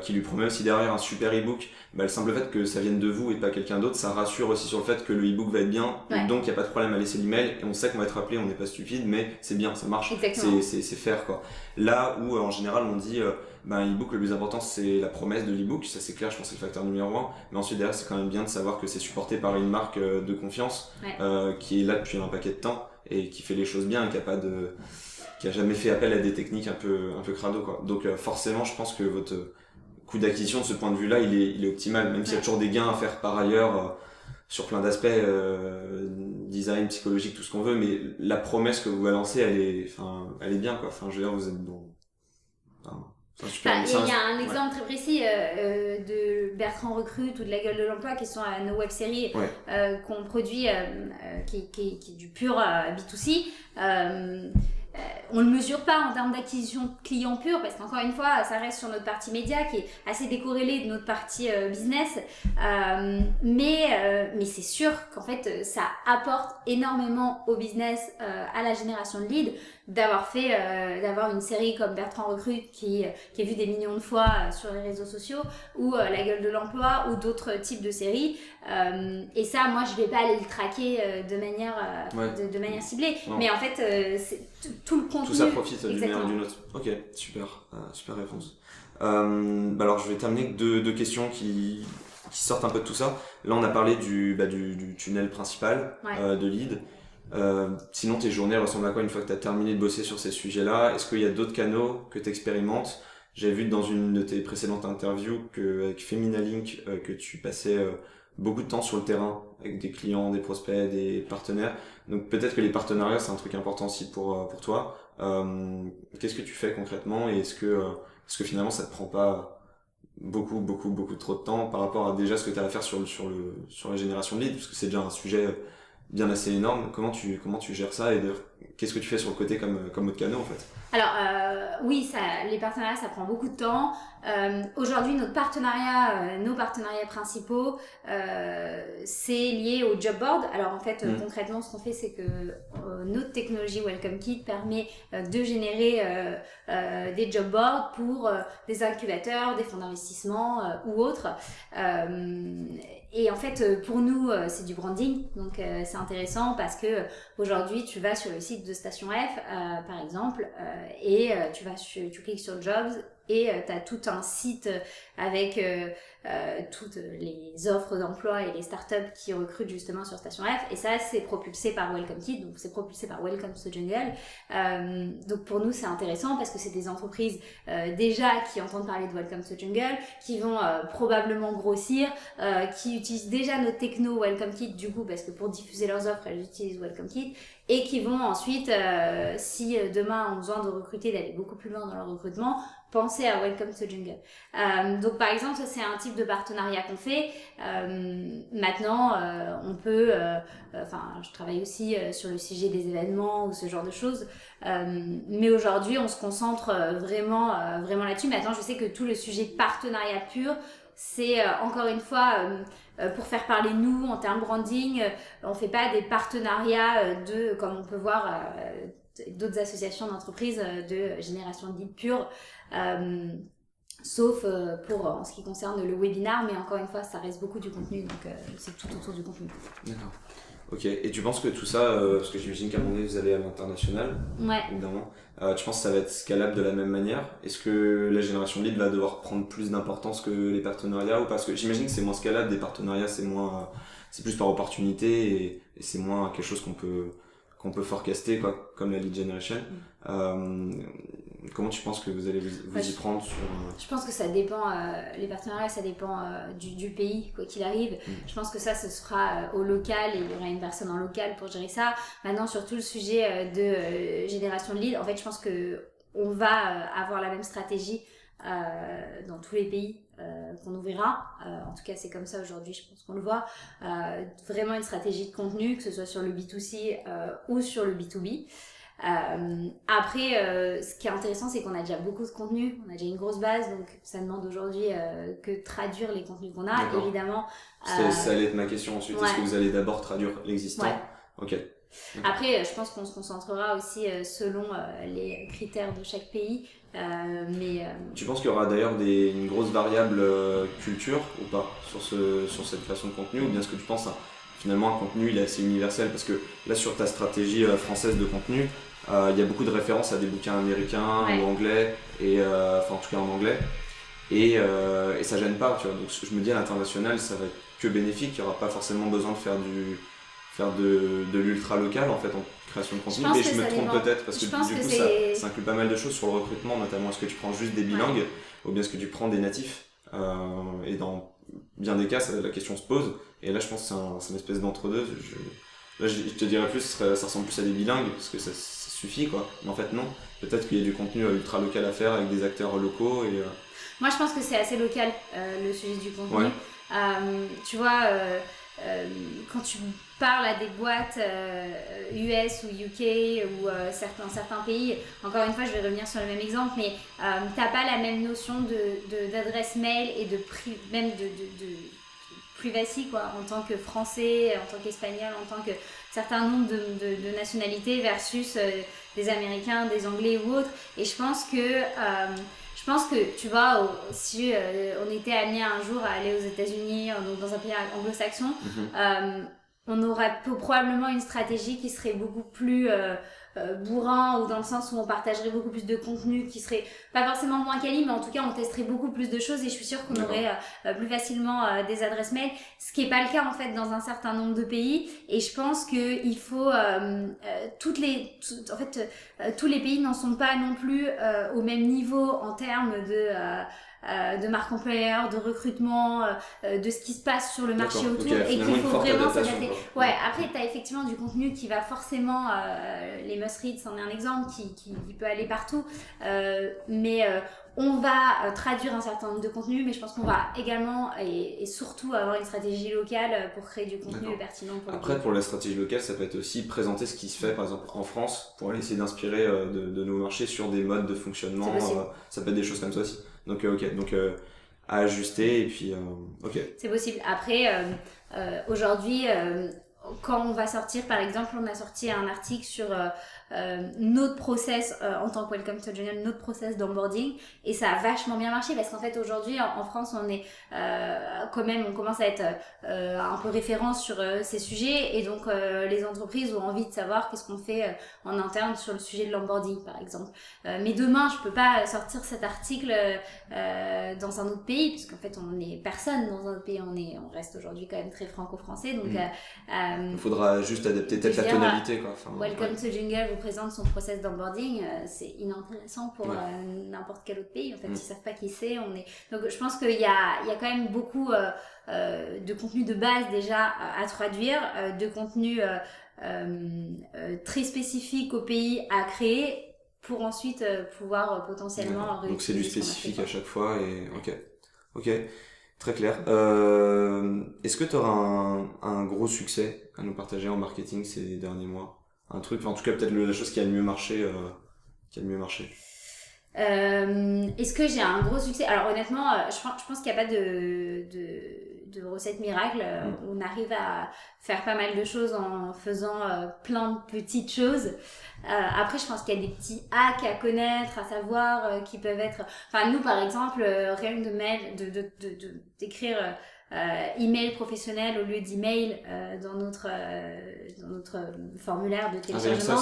Speaker 1: qui lui promet aussi derrière un super e-book, le simple fait que ça vienne de vous et pas quelqu'un d'autre, ça rassure aussi sur le fait que le e-book va être bien, et donc il n'y a pas de problème à laisser l'email, et on sait qu'on va être appelé, on n'est pas stupide, mais c'est bien, ça marche, c'est faire quoi. Là où en général on dit e-book, le plus important c'est la promesse de l'e-book, ça c'est clair, je pense que c'est le facteur numéro 1, mais ensuite derrière c'est quand même bien de savoir que c'est supporté par une marque de confiance qui est là depuis un paquet de temps et qui fait les choses bien et qui a jamais fait appel à des techniques un peu crado quoi. Donc forcément je pense que votre coût d'acquisition de ce point de vue là il est optimal, même s'il y a toujours des gains à faire par ailleurs sur plein d'aspects, design, psychologique, tout ce qu'on veut, mais la promesse que vous balancez elle est bien quoi. Enfin je veux dire, vous êtes dans
Speaker 2: il y a un exemple très précis de Bertrand Recrute ou de La Gueule de l'Emploi, qui sont nos web-séries qu'on produit, qui est du pur B2C. On ne mesure pas en termes d'acquisition client pur, parce qu'encore une fois, ça reste sur notre partie média qui est assez décorrélée de notre partie business. Mais c'est sûr qu'en fait, ça apporte énormément au business, à la génération de leads, d'avoir une série comme Bertrand Recrute qui est vue des millions de fois sur les réseaux sociaux, ou La Gueule de l'Emploi, ou d'autres types de séries. Et ça, moi, je vais pas aller le traquer de manière ciblée. Non. Mais en fait, c'est tout le contenu.
Speaker 1: Tout ça profite d'une manière ou d'une autre. Ok, super réponse. Alors, je vais terminer avec deux questions qui sortent un peu de tout ça. Là, on a parlé du tunnel principal de lead. Sinon, tes journées ressemblent à quoi une fois que tu as terminé de bosser sur ces sujets-là? Est-ce qu'il y a d'autres canaux que tu expérimentes? J'ai vu dans une de tes précédentes interviews avec Femina Link que tu passais beaucoup de temps sur le terrain avec des clients, des prospects, des partenaires. Donc peut-être que les partenariats c'est un truc important aussi pour toi. Qu'est-ce que tu fais concrètement, et est-ce que finalement ça te prend pas beaucoup trop de temps par rapport à déjà ce que tu as à faire sur la génération de leads, parce que c'est déjà un sujet bien assez énorme. Comment tu gères ça, et qu'est-ce que tu fais sur le côté comme autre canal en fait?
Speaker 2: Alors oui, les partenariats ça prend beaucoup de temps. Aujourd'hui nos partenariats principaux c'est lié au job board. Alors en fait concrètement ce qu'on fait c'est que notre technologie Welcome Kit permet de générer des job boards pour des incubateurs, des fonds d'investissement ou autres. Et en fait, pour nous, c'est du branding, donc c'est intéressant parce que aujourd'hui, tu vas sur le site de Station F, par exemple, et tu cliques sur Jobs, et tu as tout un site avec toutes les offres d'emploi et les startups qui recrutent justement sur Station F. Et ça, c'est propulsé par Welcome Kit, donc c'est propulsé par Welcome to Jungle. Donc pour nous, c'est intéressant parce que c'est des entreprises déjà qui entendent parler de Welcome to Jungle, qui vont probablement grossir, qui utilisent déjà notre techno Welcome Kit du coup, parce que pour diffuser leurs offres, elles utilisent Welcome Kit, et qui vont ensuite, si demain ont besoin de recruter, d'aller beaucoup plus loin dans leur recrutement, penser à Welcome to Jungle. Donc par exemple, ça c'est un type de partenariat qu'on fait. Maintenant, on peut, je travaille aussi sur le sujet des événements ou ce genre de choses, mais aujourd'hui on se concentre vraiment là-dessus. Maintenant, je sais que tout le sujet partenariat pur, c'est encore une fois pour faire parler nous en termes branding, on fait pas des partenariats comme on peut voir d'autres associations d'entreprises de génération de leads pure, sauf pour en ce qui concerne le webinar, mais encore une fois ça reste beaucoup du contenu, donc c'est tout autour du contenu.
Speaker 1: D'accord. Ok, et tu penses que tout ça, parce que j'imagine qu'à un moment donné vous allez à l'international, évidemment, tu penses que ça va être scalable de la même manière? Est-ce que la génération de lead va devoir prendre plus d'importance que les partenariats, ou parce que j'imagine que c'est moins scalable, des partenariats c'est plus par opportunité et c'est moins quelque chose qu'on peut forecaster, quoi, comme la lead generation. Comment tu penses que vous allez vous y prendre sur...
Speaker 2: Je pense que ça dépend, les partenariats, ça dépend du pays, quoi qu'il arrive. Je pense que ça, ce sera au local et il y aura une personne en local pour gérer ça. Maintenant, sur tout le sujet de génération de leads, en fait, je pense qu'on va avoir la même stratégie dans tous les pays qu'on ouvrira. En tout cas, c'est comme ça aujourd'hui, je pense qu'on le voit. Vraiment une stratégie de contenu, que ce soit sur le B2C ou sur le B2B. Après, ce qui est intéressant, c'est qu'on a déjà beaucoup de contenu, on a déjà une grosse base, donc ça demande aujourd'hui que traduire les contenus qu'on a. D'accord. Évidemment.
Speaker 1: Ça allait être ma question ensuite. Est-ce que vous allez d'abord traduire l'existant? Ok.
Speaker 2: Après, je pense qu'on se concentrera aussi selon les critères de chaque pays.
Speaker 1: Tu penses qu'il y aura d'ailleurs une grosse variable culture ou pas sur cette création de contenu, ou bien est-ce que tu penses finalement un contenu il est assez universel, parce que là sur ta stratégie française de contenu, il y a beaucoup de références à des bouquins américains ou anglais, et en tout cas en anglais, et ça gêne pas, tu vois. Donc je me dis à l'international ça va être que bénéfique, il n'y aura pas forcément besoin de faire de l'ultra local en fait en création de contenu, mais je me trompe peut-être, parce que du coup ça inclut pas mal de choses sur le recrutement, notamment est-ce que tu prends juste des bilingues ou bien est-ce que tu prends des natifs, et dans bien des cas la question se pose, et là je pense que c'est une espèce d'entre-deux. Là je te dirais plus, ça ressemble plus à des bilingues parce que ça suffit, quoi, mais en fait non, peut-être qu'il y a du contenu ultra local à faire avec des acteurs locaux et...
Speaker 2: Moi je pense que c'est assez local le sujet du contenu. Tu vois, quand tu parles à des boîtes US ou UK ou certains pays, encore une fois je vais revenir sur le même exemple, mais t'as pas la même notion d'adresse mail et même de privacy, quoi, en tant que français, en tant qu'espagnol, en tant que certain nombre de nationalités versus des américains, des anglais ou autres. Et je pense que tu vois, si on était amené un jour à aller aux États-Unis, donc dans un pays anglo-saxon, on aurait probablement une stratégie qui serait beaucoup plus bourrin, ou dans le sens où on partagerait beaucoup plus de contenu qui serait pas forcément moins quali, mais en tout cas on testerait beaucoup plus de choses, et je suis sûre qu'on aurait plus facilement des adresses mail, ce qui est pas le cas en fait dans un certain nombre de pays. Et je pense que il faut tous les pays n'en sont pas non plus au même niveau en termes de marque employeur, de recrutement, de ce qui se passe sur le marché autour, et qu'il faut vraiment s'adapter. Après tu as effectivement du contenu qui va forcément, les must-read c'en est un exemple qui peut aller partout, mais on va traduire un certain nombre de contenus, mais je pense qu'on va également et surtout avoir une stratégie locale pour créer du contenu pertinent.
Speaker 1: Pour la stratégie locale, ça peut être aussi présenter ce qui se fait par exemple en France pour aller essayer d'inspirer de nos marchés sur des modes de fonctionnement. Ça peut être des choses comme ça aussi. Donc à ajuster, et puis c'est
Speaker 2: possible. Après aujourd'hui, quand on va sortir, par exemple, on a sorti un article sur notre process en tant que Welcome to Jungle, notre process d'onboarding, et ça a vachement bien marché parce qu'en fait aujourd'hui en France on est quand même, on commence à être un peu référence sur ces sujets, et donc les entreprises ont envie de savoir qu'est-ce qu'on fait en interne sur le sujet de l'onboarding par exemple. Mais demain je peux pas sortir cet article dans un autre pays, parce qu'en fait on est personne dans un autre pays, on reste aujourd'hui quand même très franco-français, donc
Speaker 1: il faudra juste adapter peut-être la tonalité, quoi. Enfin,
Speaker 2: Welcome to Jungle vous présente son process d'onboarding, c'est inintéressant pour n'importe quel autre pays en fait. Ils savent pas qui c'est, donc je pense qu'il y a quand même beaucoup de contenu de base déjà à traduire, de contenu très spécifique au pays à créer pour ensuite pouvoir potentiellement
Speaker 1: donc c'est du spécifique à chaque fois, et ok, très clair. Est-ce que tu auras un gros succès à nous partager en marketing ces derniers mois, un truc, enfin, en tout cas peut-être la chose qui a le mieux marché,
Speaker 2: Est-ce que j'ai un gros succès? Alors honnêtement, je pense qu'il n'y a pas de recette miracle. On arrive à faire pas mal de choses en faisant plein de petites choses. Après, je pense qu'il y a des petits hacks à connaître, à savoir, qui peuvent être... Enfin, nous, par exemple, rien que d'écrire email professionnel au lieu d'email dans notre formulaire de téléchargement,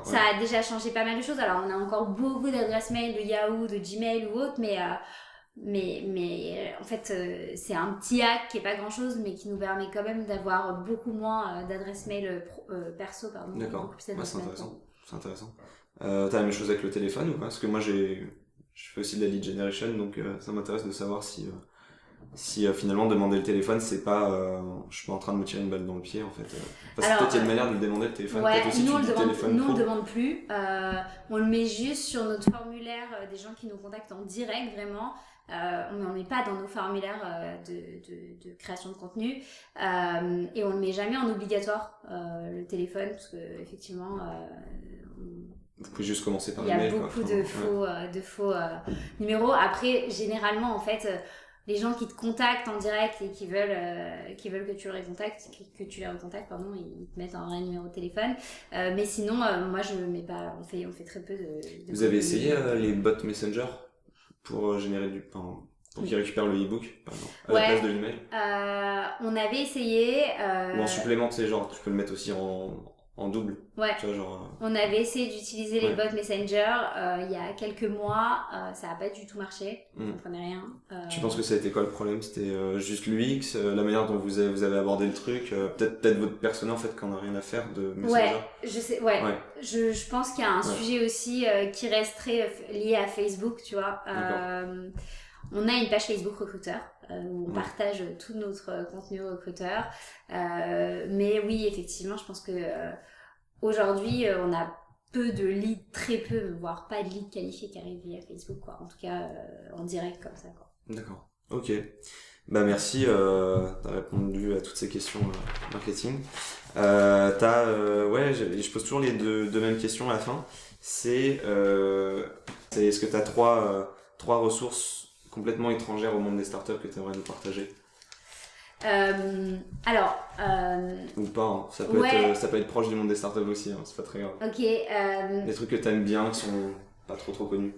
Speaker 2: ça a déjà changé pas mal de choses. Alors, on a encore beaucoup d'adresses mail de Yahoo, de Gmail ou autre, mais en fait c'est un petit hack qui est pas grand chose, mais qui nous permet quand même d'avoir beaucoup moins d'adresses mail perso, pardon.
Speaker 1: D'accord, c'est intéressant. T'as la même chose avec le téléphone ou pas? Parce que moi je fais aussi de la lead generation, donc ça m'intéresse de savoir si finalement demander le téléphone, c'est pas je suis pas en train de me tirer une balle dans le pied en fait. Alors, peut-être il y a une manière de demander le téléphone.
Speaker 2: Ouais,
Speaker 1: aussi,
Speaker 2: nous on le demande plus, on le met juste sur notre formulaire des gens qui nous contactent en direct vraiment. On n'en met pas dans nos formulaires de création de contenu, et on le met jamais en obligatoire, le téléphone, parce que effectivement
Speaker 1: vous pouvez juste commencer par
Speaker 2: il y a beaucoup de faux numéros. Après généralement en fait les gens qui te contactent en direct et qui veulent que tu les recontactes, ils te mettent un vrai numéro de téléphone. Mais sinon, moi je mets pas, on fait très peu de
Speaker 1: Vous avez essayé les bots Messenger pour générer pour qu'ils récupèrent le e-book, par exemple, à la place de l'email?
Speaker 2: On avait essayé.
Speaker 1: Ou en supplément, tu sais, genre, tu peux le mettre aussi en double.
Speaker 2: Ouais.
Speaker 1: Tu vois, genre,
Speaker 2: on avait essayé d'utiliser les bots Messenger il y a quelques mois, ça n'a pas du tout marché, on ne comprenait rien.
Speaker 1: Tu penses que ça a été quoi le problème? C'était juste l'UX, la manière dont vous avez abordé le truc, peut-être votre persona en fait qui en a rien à faire de Messenger?
Speaker 2: Je pense qu'il y a un sujet aussi qui reste très lié à Facebook, tu vois. On a une page Facebook recruteur où on partage tout notre contenu recruteur. Mais oui, effectivement, je pense que aujourd'hui, on a peu de leads, très peu, voire pas de leads qualifiés qui arrivent via Facebook, quoi. En tout cas, en direct comme ça, quoi.
Speaker 1: D'accord. Ok. Bah merci, t'as répondu à toutes ces questions marketing. Je pose toujours les deux mêmes questions à la fin. C'est est-ce que t'as trois ressources complètement étrangères au monde des startups que tu aimerais nous partager?
Speaker 2: Ou
Speaker 1: pas, hein. Ça peut être proche du monde des startups aussi, hein. C'est pas très grave.
Speaker 2: Ok.
Speaker 1: Des trucs que t'aimes bien, qui sont pas trop connus.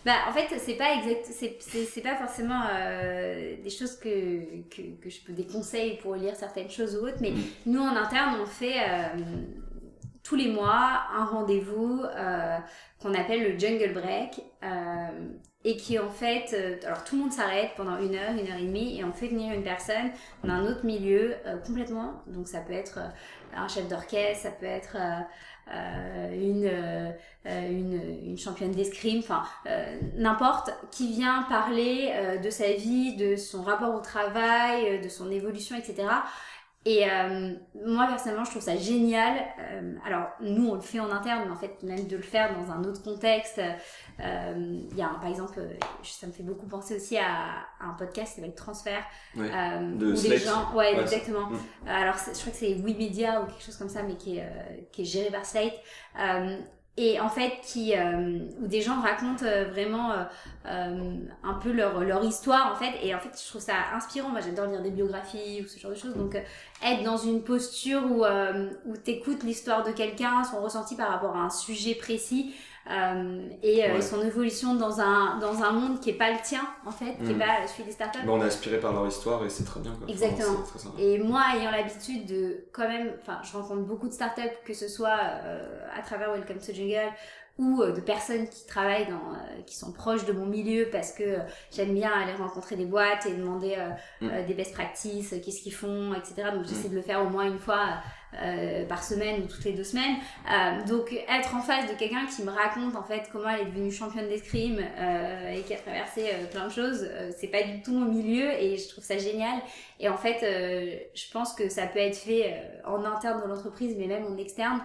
Speaker 2: En fait, c'est pas forcément des choses que je peux, des conseils pour lire certaines choses ou autres, mais nous en interne on fait tous les mois un rendez-vous qu'on appelle le Jungle Break, et qui en fait, alors tout le monde s'arrête pendant 1 heure, 1 heure et demie, et on fait venir une personne d'un autre milieu complètement. Donc ça peut être un chef d'orchestre, ça peut être une championne d'escrime, enfin n'importe, qui vient parler de sa vie, de son rapport au travail, de son évolution, etc. Et moi personnellement je trouve ça génial. Alors nous on le fait en interne, mais en fait même de le faire dans un autre contexte, il y a par exemple, ça me fait beaucoup penser aussi à un podcast qui s'appelle Transfert,
Speaker 1: de
Speaker 2: où
Speaker 1: Slate.
Speaker 2: les gens, exactement. Alors je crois que c'est Wemedia ou quelque chose comme ça, mais qui est géré par Slate. et en fait où des gens racontent vraiment un peu leur histoire en fait, et en fait je trouve ça inspirant. Moi j'adore lire des biographies ou ce genre de choses, donc être dans une posture où t'écoutes l'histoire de quelqu'un, son ressenti par rapport à un sujet précis, son évolution dans un monde qui est pas le tien en fait, qui est pas celui des startups.
Speaker 1: On est inspiré par leur histoire et c'est très bien quoi.
Speaker 2: Exactement.
Speaker 1: C'est très
Speaker 2: et moi ayant l'habitude de quand même, enfin je rencontre beaucoup de startups, que ce soit à travers Welcome to Jungle ou de personnes qui travaillent qui sont proches de mon milieu, parce que j'aime bien aller rencontrer des boîtes et demander des best practices, qu'est-ce qu'ils font, etc. Donc j'essaie de le faire au moins une fois par semaine ou toutes les 2 semaines. Donc être en face de quelqu'un qui me raconte en fait comment elle est devenue championne d'escrime et qui a traversé plein de choses, c'est pas du tout mon milieu et je trouve ça génial. Et en fait je pense que ça peut être fait en interne de l'entreprise, mais même en externe,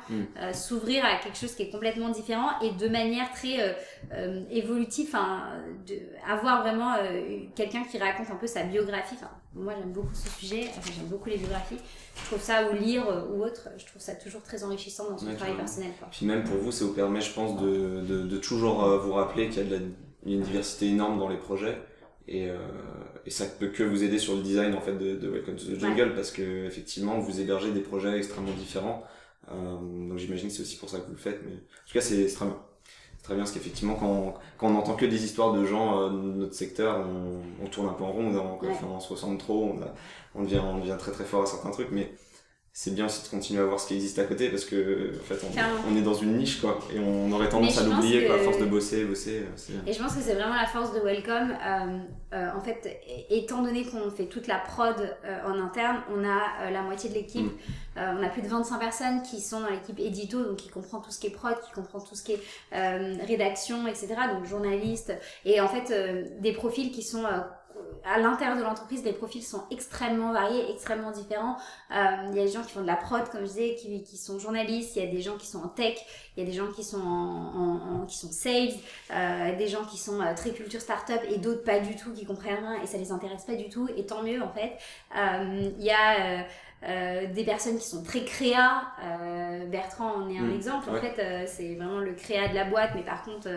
Speaker 2: s'ouvrir à quelque chose qui est complètement différent et de manière très évolutive, avoir vraiment quelqu'un qui raconte un peu sa biographie. Moi j'aime beaucoup ce sujet, j'aime beaucoup les biographies, je trouve ça, ou lire ou autre, je trouve ça toujours très enrichissant dans son travail personnel quoi.
Speaker 1: Puis même pour vous, ça vous permet je pense de toujours vous rappeler qu'il y a une diversité énorme dans les projets, et ça peut que vous aider sur le design en fait de Welcome to the Jungle, parce que effectivement vous hébergez des projets extrêmement différents, donc j'imagine que c'est aussi pour ça que vous le faites, mais en tout cas c'est très bien. C'est très bien, parce qu'effectivement quand on n'entend que des histoires de gens de notre secteur, on tourne un peu en rond, on se ressemble trop, on devient très très fort à certains trucs, mais c'est bien aussi de continuer à voir ce qui existe à côté, parce que en fait on est dans une niche quoi, et on aurait tendance à l'oublier quoi, à force de bosser.
Speaker 2: Et je pense que c'est vraiment la force de Welcome. En fait, étant donné qu'on fait toute la prod en interne, on a la moitié de l'équipe. On a plus de 25 personnes qui sont dans l'équipe édito, donc qui comprend tout ce qui est prod, qui comprend tout ce qui est rédaction, etc. Donc journalistes, et en fait des profils qui sont à l'intérieur de l'entreprise. Les profils sont extrêmement variés, extrêmement différents. Il y a des gens qui font de la prod, comme je disais, qui sont journalistes. Il y a des gens qui sont en tech. Il y a des gens qui sont qui sont sales. Des gens qui sont très culture startup, et d'autres pas du tout, qui comprennent rien et ça les intéresse pas du tout. Et tant mieux en fait. Il y a des personnes qui sont très créa. Bertrand en est un exemple. En fait, c'est vraiment le créa de la boîte, mais par contre,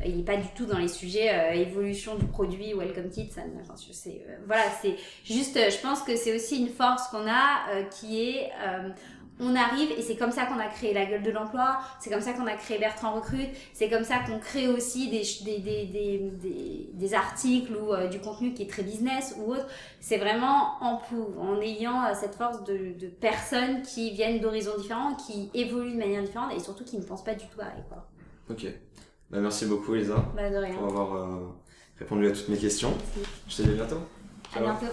Speaker 2: il n'est pas du tout dans les sujets évolution du produit, welcome kit. Voilà, c'est juste, je pense que c'est aussi une force qu'on a, qui est on arrive, et c'est comme ça qu'on a créé la gueule de l'emploi, c'est comme ça qu'on a créé Bertrand Recrute, c'est comme ça qu'on crée aussi des articles ou du contenu qui est très business ou autre. C'est vraiment en ayant cette force de personnes qui viennent d'horizons différents, qui évoluent de manière différente et surtout qui ne pensent pas du tout pareil quoi.
Speaker 1: Ok, merci beaucoup Elisa
Speaker 2: De rien.
Speaker 1: pour avoir répondu à toutes mes questions.
Speaker 2: Merci.
Speaker 1: Je te dis à bientôt.
Speaker 2: À bientôt.